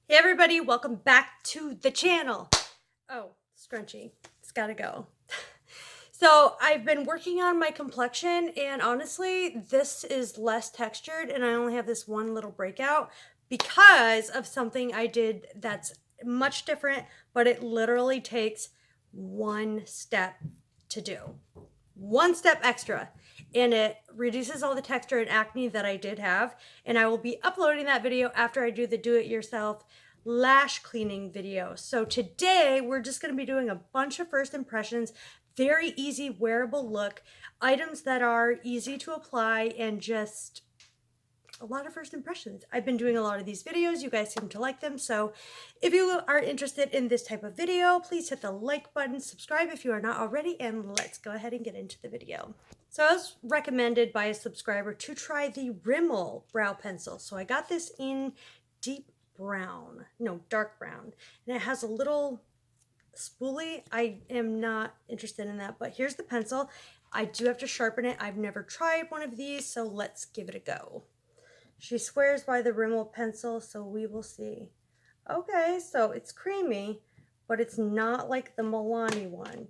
Hey everybody, welcome back to the channel. Oh, scrunchy, it's gotta go. So I've been working on my complexion and honestly, this is less textured and I only have this one little breakout because of something I did that's much different, but it literally takes one step to do. One step extra, and it reduces all the texture and acne that I did have, and I will be uploading that video after I do the do-it-yourself lash cleaning video. So today we're just going to be doing a bunch of first impressions, very easy wearable look, items that are easy to apply, and just a lot of first impressions. I've been doing a lot of these videos. You guys seem to like them. So if you are interested in this type of video, please hit the like button, subscribe if you are not already, and let's go ahead and get into the video. So I was recommended by a subscriber to try the Rimmel brow pencil. So I got this in deep brown, no, dark brown, and it has a little spoolie. I am not interested in that, but here's the pencil. I do have to sharpen it. I've never tried one of these, so let's give it a go. She swears by the Rimmel pencil, so we will see. Okay, so it's creamy, but it's not like the Milani one.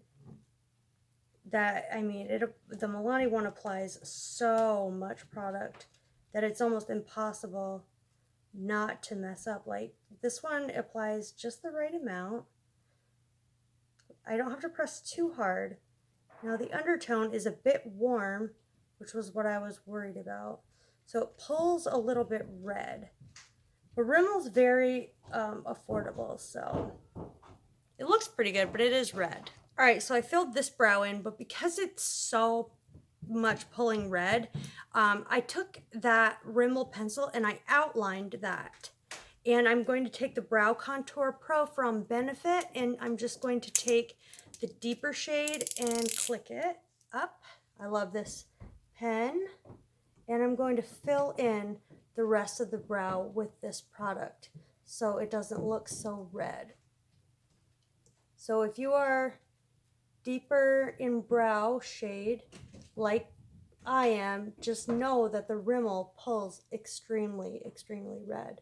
The Milani one applies so much product that it's almost impossible not to mess up. Like, this one applies just the right amount. I don't have to press too hard. Now, the undertone is a bit warm, which was what I was worried about. So it pulls a little bit red. But Rimmel's very affordable, so it looks pretty good, but it is red. All right, so I filled this brow in, but because it's so much pulling red, I took that Rimmel pencil and I outlined that. And I'm going to take the Brow Contour Pro from Benefit, and I'm just going to take the deeper shade and click it up. I love this pen. And I'm going to fill in the rest of the brow with this product so it doesn't look so red. So if you are deeper in brow shade like I am, just know that the Rimmel pulls extremely, extremely red.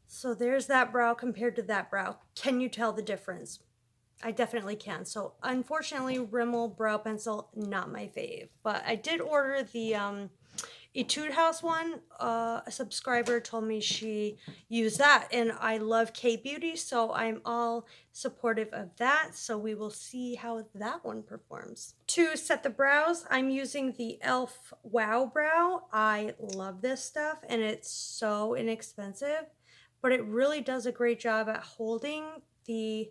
So there's that brow compared to that brow. Can you tell the difference? I definitely can. So unfortunately, Rimmel brow pencil, not my fave. But I did order the Etude House one. A subscriber told me she used that, and I love K-Beauty, so I'm all supportive of that. So we will see how that one performs. To set the brows, I'm using the e.l.f. Wow Brow. I love this stuff, and it's so inexpensive, but it really does a great job at holding the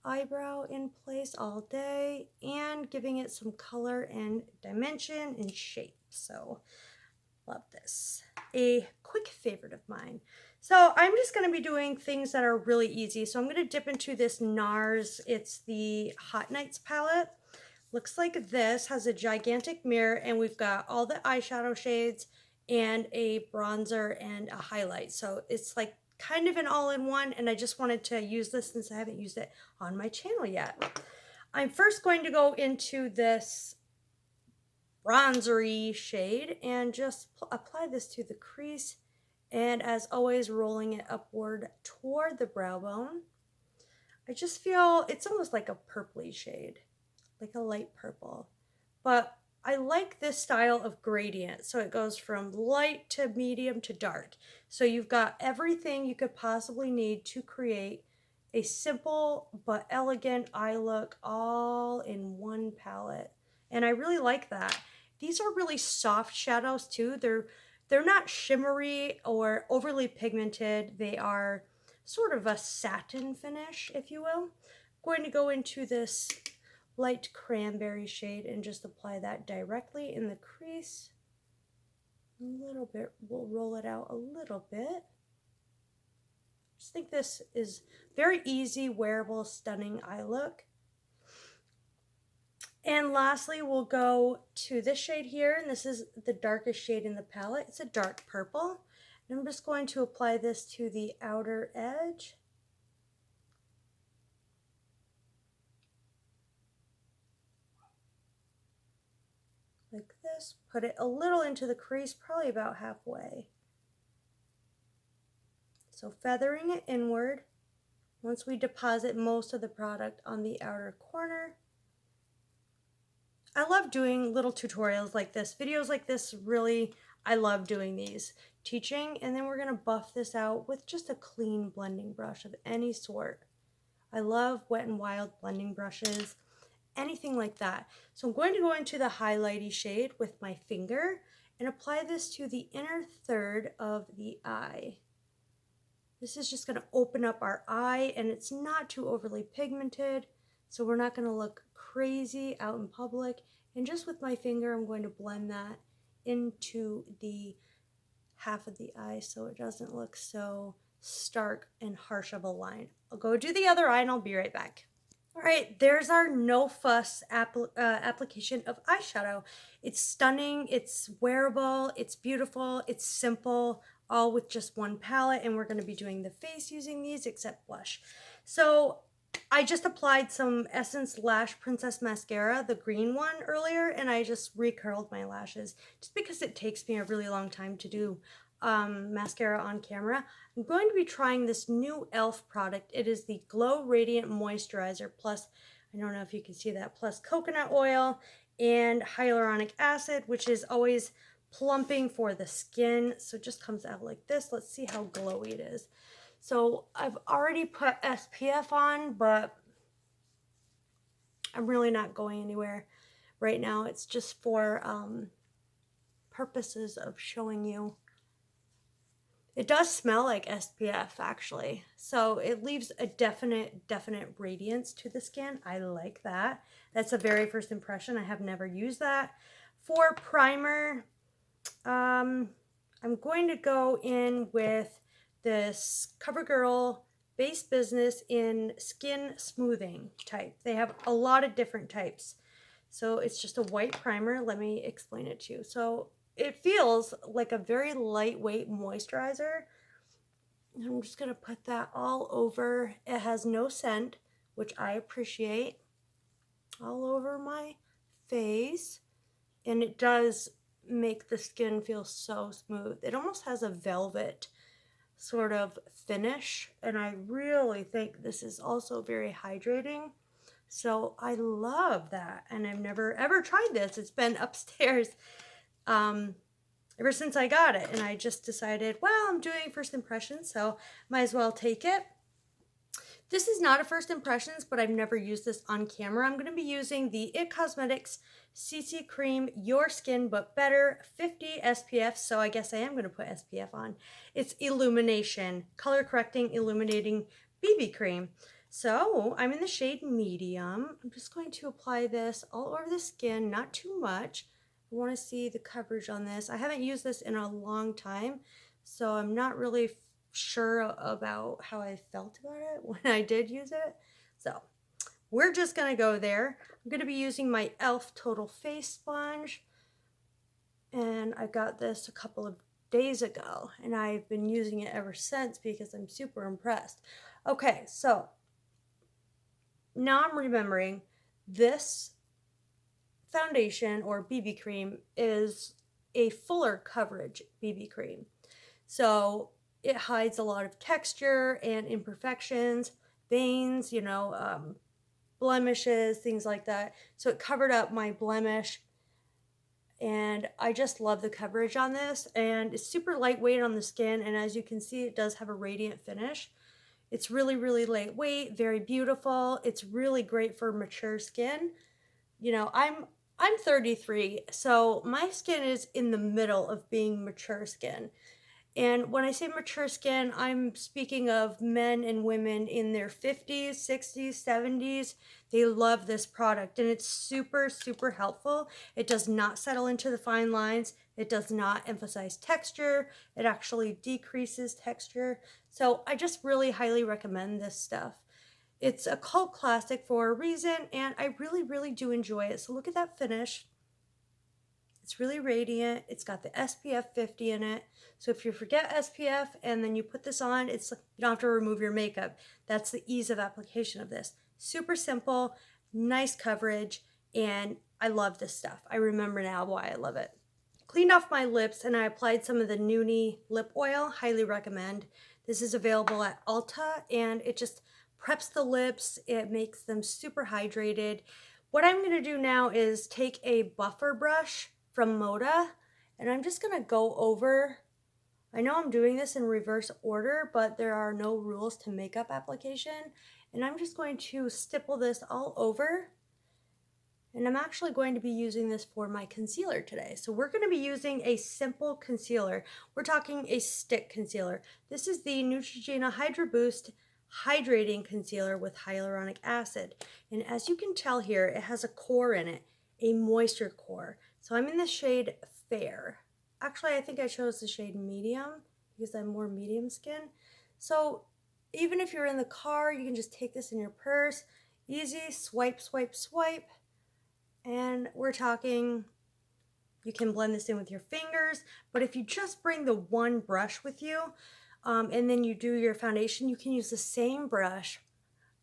eyebrow in place all day and giving it some color and dimension and shape. So love this. A quick favorite of mine. So I'm just going to be doing things that are really easy. So I'm going to dip into this Nars. It's the Hot Nights palette. Looks like this, has a gigantic mirror, and we've got all the eyeshadow shades and a bronzer and a highlight. So it's like kind of an all-in-one, and I just wanted to use this since I haven't used it on my channel yet. I'm first going to go into this bronzery shade and just apply this to the crease, and as always, rolling it upward toward the brow bone. I just feel it's almost like a purpley shade, like a light purple, but I like this style of gradient. So it goes from light to medium to dark. So you've got everything you could possibly need to create a simple but elegant eye look all in one palette. And I really like that. These are really soft shadows too. They're not shimmery or overly pigmented. They are sort of a satin finish, if you will. I'm going to go into this light cranberry shade and just apply that directly in the crease. A little bit, we'll roll it out a little bit. I just think this is very easy, wearable, stunning eye look. And lastly, we'll go to this shade here, and this is the darkest shade in the palette. It's a dark purple. And I'm just going to apply this to the outer edge. Like this, put it a little into the crease, probably about halfway. So feathering it inward. Once we deposit most of the product on the outer corner. I love doing little tutorials like this. Videos like this, really, I love doing these. Teaching, and then we're going to buff this out with just a clean blending brush of any sort. I love Wet n Wild blending brushes, anything like that. So I'm going to go into the highlighty shade with my finger and apply this to the inner third of the eye. This is just going to open up our eye, and it's not too overly pigmented, so we're not going to look crazy out in public. And just with my finger, I'm going to blend that into the half of the eye so it doesn't look so stark and harsh of a line. I'll go do the other eye and I'll be right back. All right, there's our no fuss application of eyeshadow. It's stunning, it's wearable, it's beautiful, it's simple, all with just one palette, and we're going to be doing the face using these except blush. So I just applied some Essence Lash Princess Mascara, the green one, earlier, and I just recurled my lashes just because it takes me a really long time to do mascara on camera. I'm going to be trying this new e.l.f. product. It is the Glow Radiant Moisturizer plus, I don't know if you can see that, plus coconut oil and hyaluronic acid, which is always plumping for the skin. So it just comes out like this. Let's see how glowy it is. So I've already put SPF on, but I'm really not going anywhere right now. It's just for purposes of showing you. It does smell like SPF actually. So it leaves a definite radiance to the skin. I like that. That's a very first impression. I have never used that. For primer, I'm going to go in with this CoverGirl Base Business in Skin Smoothing type. They have a lot of different types. So it's just a white primer. Let me explain it to you. So it feels like a very lightweight moisturizer. I'm just going to put that all over. It has no scent, which I appreciate, all over my face. And it does make the skin feel so smooth. It almost has a velvet sort of finish, and I really think this is also very hydrating. So I love that, and I've never ever tried this. It's been upstairs ever since I got it, and I just decided, well, I'm doing first impressions, so might as well take it. This is not a first impressions, but I've never used this on camera. I'm going to be using the IT Cosmetics CC Cream Your Skin But Better 50 SPF, so I guess I am going to put SPF on. It's Illumination, color correcting illuminating BB cream. So I'm in the shade medium. I'm just going to apply this all over the skin, not too much. I want to see the coverage on this. I haven't used this in a long time, so I'm not really sure about how I felt about it when I did use it. So we're just going to go there. I'm going to be using my e.l.f. Total Face Sponge, and I got this a couple of days ago, and I've been using it ever since because I'm super impressed. Okay, so now I'm remembering this foundation or BB cream is a fuller coverage BB cream. So it hides a lot of texture and imperfections, veins, you know, blemishes, things like that. So it covered up my blemish, and I just love the coverage on this, and it's super lightweight on the skin, and as you can see, it does have a radiant finish. It's really lightweight, very beautiful. It's really great for mature skin. You know, I'm 33, so my skin is in the middle of being mature skin. And when I say mature skin, I'm speaking of men and women in their 50s, 60s, 70s. They love this product, and it's super helpful. It does not settle into the fine lines. It does not emphasize texture. It actually decreases texture. So I just really highly recommend this stuff. It's a cult classic for a reason, and I really do enjoy it. So look at that finish. It's really radiant. It's got the SPF 50 in it. So if you forget SPF and then you put this on, you don't have to remove your makeup. That's the ease of application of this. Super simple, nice coverage, and I love this stuff. I remember now why I love it. Cleaned off my lips, and I applied some of the Noonie lip oil. Highly recommend. This is available at Ulta, and it just preps the lips. It makes them super hydrated. What I'm going to do now is take a buffer brush from Moda, and I'm just going to go over. I know I'm doing this in reverse order, but there are no rules to makeup application. And I'm just going to stipple this all over. And I'm actually going to be using this for my concealer today. So we're going to be using a simple concealer. We're talking a stick concealer. This is the Neutrogena Hydra Boost Hydrating Concealer with Hyaluronic Acid. And as you can tell here, it has a core in it, a moisture core. So I'm in the shade Fair. Actually, I think I chose the shade Medium because I'm more medium skin. So even if you're in the car, you can just take this in your purse. Easy, swipe, swipe, swipe. And we're talking, you can blend this in with your fingers, but if you just bring the one brush with you, and then you do your foundation, you can use the same brush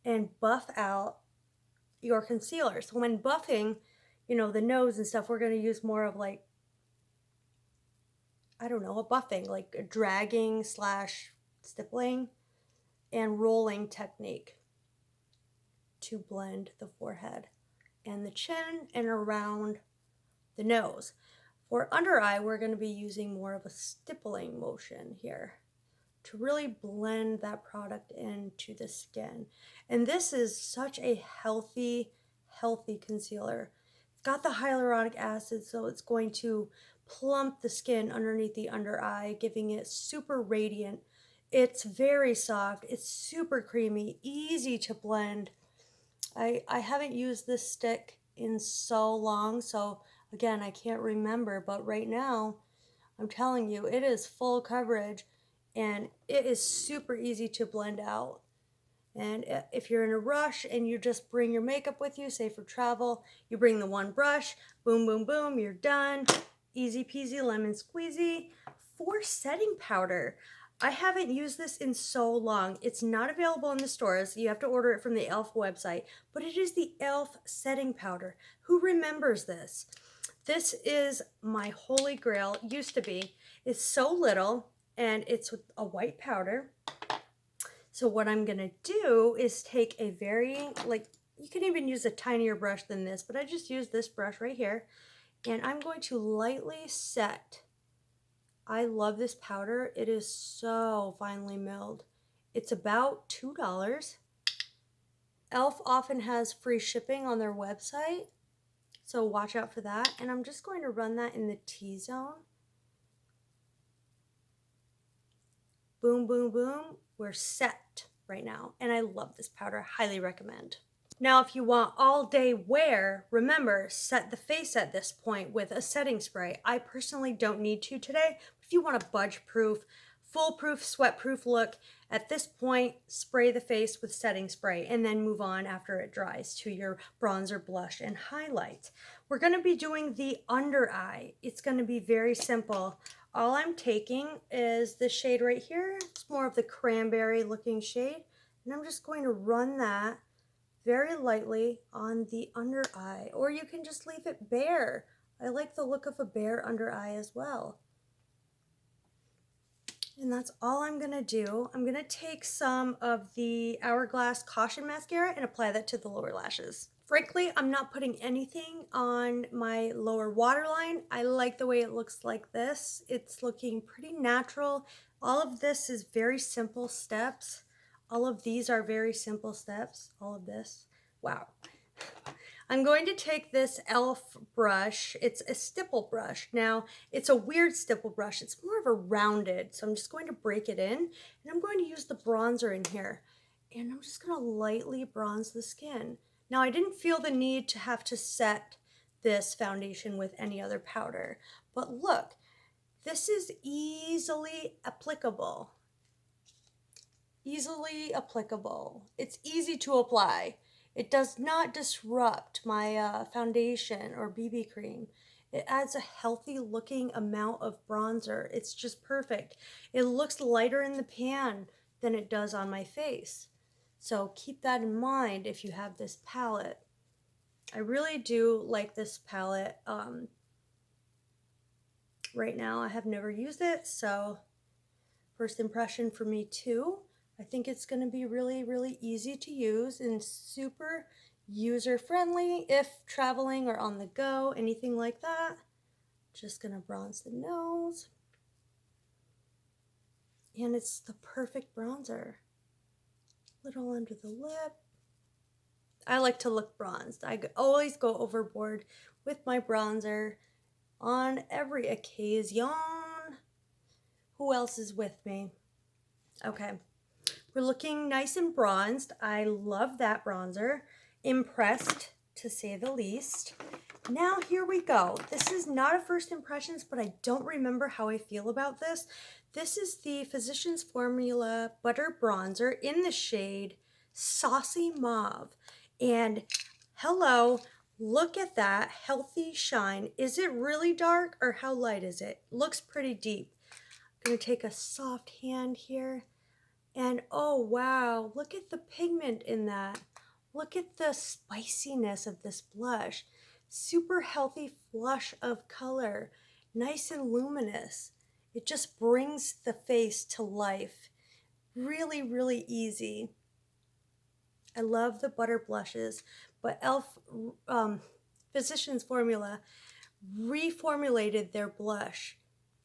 and buff out your concealer. So when buffing, you know, the nose and stuff, we're going to use more of like, I don't know, a buffing, like a dragging slash stippling and rolling technique to blend the forehead and the chin and around the nose. For under eye, we're going to be using more of a stippling motion here to really blend that product into the skin. And this is such a healthy concealer. It's got the hyaluronic acid, so it's going to plump the skin underneath the under eye, giving it super radiant. It's very soft, it's super creamy, easy to blend. I haven't used this stick in so long, so again, I can't remember, but right now, I'm telling you, it is full coverage and it is super easy to blend out. And if you're in a rush and you just bring your makeup with you, say for travel, you bring the one brush, boom, boom, boom, you're done. Easy peasy, lemon squeezy. For setting powder, I haven't used this in so long. It's not available in the stores. You have to order it from the e.l.f. website, but it is the e.l.f. setting powder. Who remembers this? This is my holy grail, used to be. It's so little, and it's with a white powder. So what I'm gonna do is take a very, like, you can even use a tinier brush than this, but I just use this brush right here, and I'm going to lightly set. I love this powder. It is so finely milled. It's about $2. e.l.f. often has free shipping on their website, so watch out for that. And I'm just going to run that in the T-zone. Boom, boom, boom. We're set right now. And I love this powder. Highly recommend. Now, if you want all day wear, remember, set the face at this point with a setting spray. I personally don't need to today. If you want a budge-proof, foolproof, sweat-proof look, at this point, spray the face with setting spray and then move on after it dries to your bronzer, blush, and highlight. We're going to be doing the under eye. It's going to be very simple. All I'm taking is this shade right here. It's more of the cranberry looking shade. And I'm just going to run that very lightly on the under eye, or you can just leave it bare. I like the look of a bare under eye as well. And that's all I'm gonna do. I'm gonna take some of the Hourglass Caution Mascara and apply that to the lower lashes. Frankly, I'm not putting anything on my lower waterline. I like the way it looks like this. It's looking pretty natural. All of this is very simple steps. All of these are very simple steps. All of this. Wow. I'm going to take this e.l.f. brush. It's a stipple brush. Now, it's a weird stipple brush. It's more of a rounded. So I'm just going to break it in. And I'm going to use the bronzer in here. And I'm just going to lightly bronze the skin. Now, I didn't feel the need to have to set this foundation with any other powder. But look, this is easily applicable. Easily applicable. It's easy to apply. It does not disrupt my foundation or BB cream. It adds a healthy looking amount of bronzer. It's just perfect. It looks lighter in the pan than it does on my face. So keep that in mind if you have this palette. I really do like this palette. Right now I have never used it, so first impression for me too. I think it's going to be really, really easy to use and super user friendly if traveling or on the go, anything like that. Just going to bronze the nose. And it's the perfect bronzer. Little under the lip. I like to look bronzed. I always go overboard with my bronzer on every occasion. Who else is with me? Okay. We're looking nice and bronzed. I love that bronzer. Impressed, to say the least. Now here we go. This is not a first impressions, but I don't remember how I feel about this. This is the Physicians Formula Butter Bronzer in the shade Saucy Mauve. And hello, look at that healthy shine. Is it really dark or how light is it? Looks pretty deep. I'm going to take a soft hand here. And oh wow, look at the pigment in that. Look at the spiciness of this blush. Super healthy flush of color. Nice and luminous. It just brings the face to life. Really, really easy. I love the butter blushes, but Physicians Formula reformulated their blush.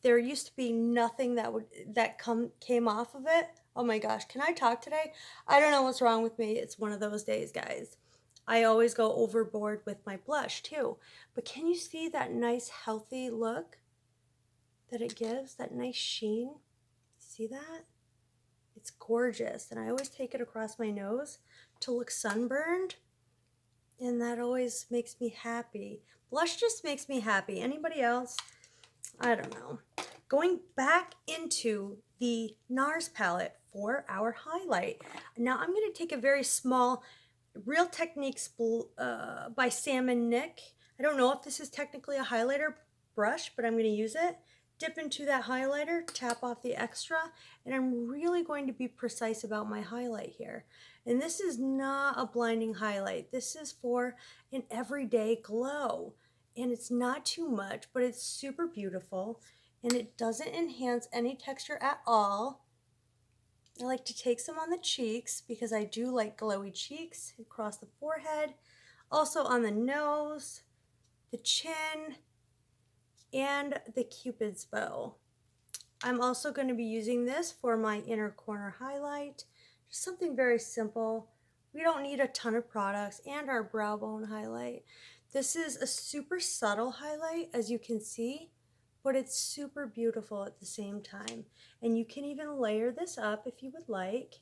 There used to be nothing that came off of it. Oh my gosh, can I talk today? I don't know what's wrong with me. It's one of those days, guys. I always go overboard with my blush too. But can you see that nice healthy look that it gives? That nice sheen? See that? It's gorgeous. And I always take it across my nose to look sunburned. And that always makes me happy. Blush just makes me happy. Anybody else? I don't know. Going back into the Nars palette for our highlight. Now I'm going to take a very small Real Techniques by Sam and Nick. I don't know if this is technically a highlighter brush, but I'm going to use it. Dip into that highlighter, tap off the extra, and I'm really going to be precise about my highlight here. And this is not a blinding highlight. This is for an everyday glow. And it's not too much, but it's super beautiful. And it doesn't enhance any texture at all. I like to take some on the cheeks because I do like glowy cheeks across the forehead. Also on the nose, the chin, and the Cupid's bow. I'm also going to be using this for my inner corner highlight. Just something very simple. We don't need a ton of products, and our brow bone highlight. This is a super subtle highlight, as you can see, but it's super beautiful at the same time. And you can even layer this up if you would like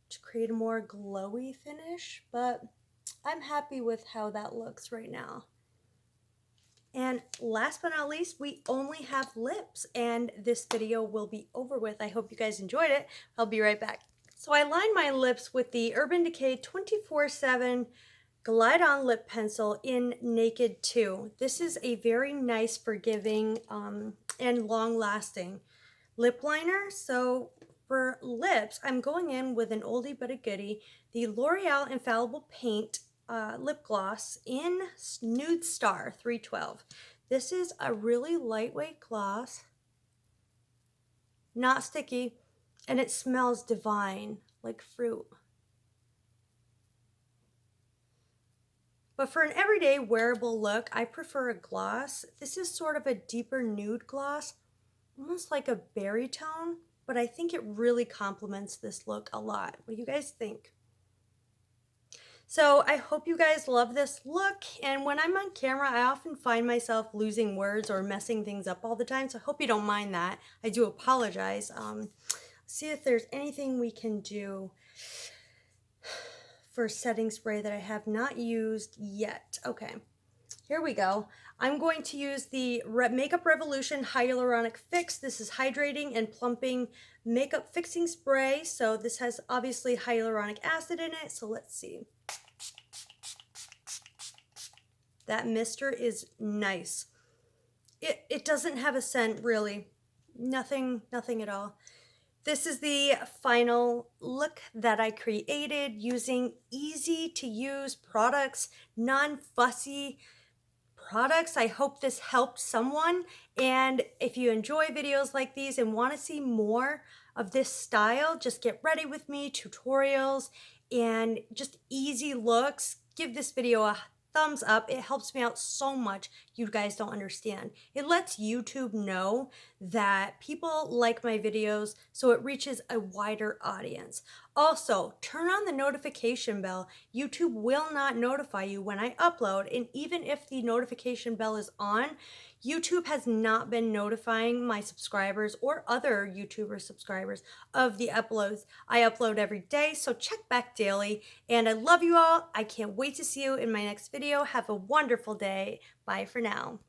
to create a more glowy finish, but I'm happy with how that looks right now. And last but not least, we only have lips, and this video will be over with. I hope you guys enjoyed it. I'll be right back. So I lined my lips with the Urban Decay 24/7 Glide On Lip Pencil in Naked 2. This is a very nice, forgiving, and long-lasting lip liner. So for lips, I'm going in with an oldie but a goodie, the L'Oreal Infallible Paint lip gloss in Nude Star 312. This is a really lightweight gloss, not sticky, and it smells divine, like fruit. But for an everyday wearable look, I prefer a gloss. This is sort of a deeper nude gloss, almost like a berry tone, but I think it really complements this look a lot. What do you guys think? So I hope you guys love this look, and when I'm on camera, I often find myself losing words or messing things up all the time, so I hope you don't mind that. I do apologize. See if there's anything we can do for setting spray that I have not used yet. Okay, here we go. I'm going to use the Makeup Revolution Hyaluronic Fix. This is hydrating and plumping makeup fixing spray. So this has obviously hyaluronic acid in it. So let's see. That mister is nice. It doesn't have a scent really. Nothing at all. This is the final look that I created using easy to use products, non-fussy products. I hope this helped someone. And if you enjoy videos like these and want to see more of this style, just get ready with me, tutorials and just easy looks. Give this video a thumbs up. It helps me out so much. You guys don't understand. It lets YouTube know that people like my videos, so it reaches a wider audience. Also, turn on the notification bell. YouTube will not notify you when I upload, and even if the notification bell is on, YouTube has not been notifying my subscribers or other YouTuber subscribers of the uploads. I upload every day, so check back daily. And I love you all. I can't wait to see you in my next video. Have a wonderful day. Bye for now.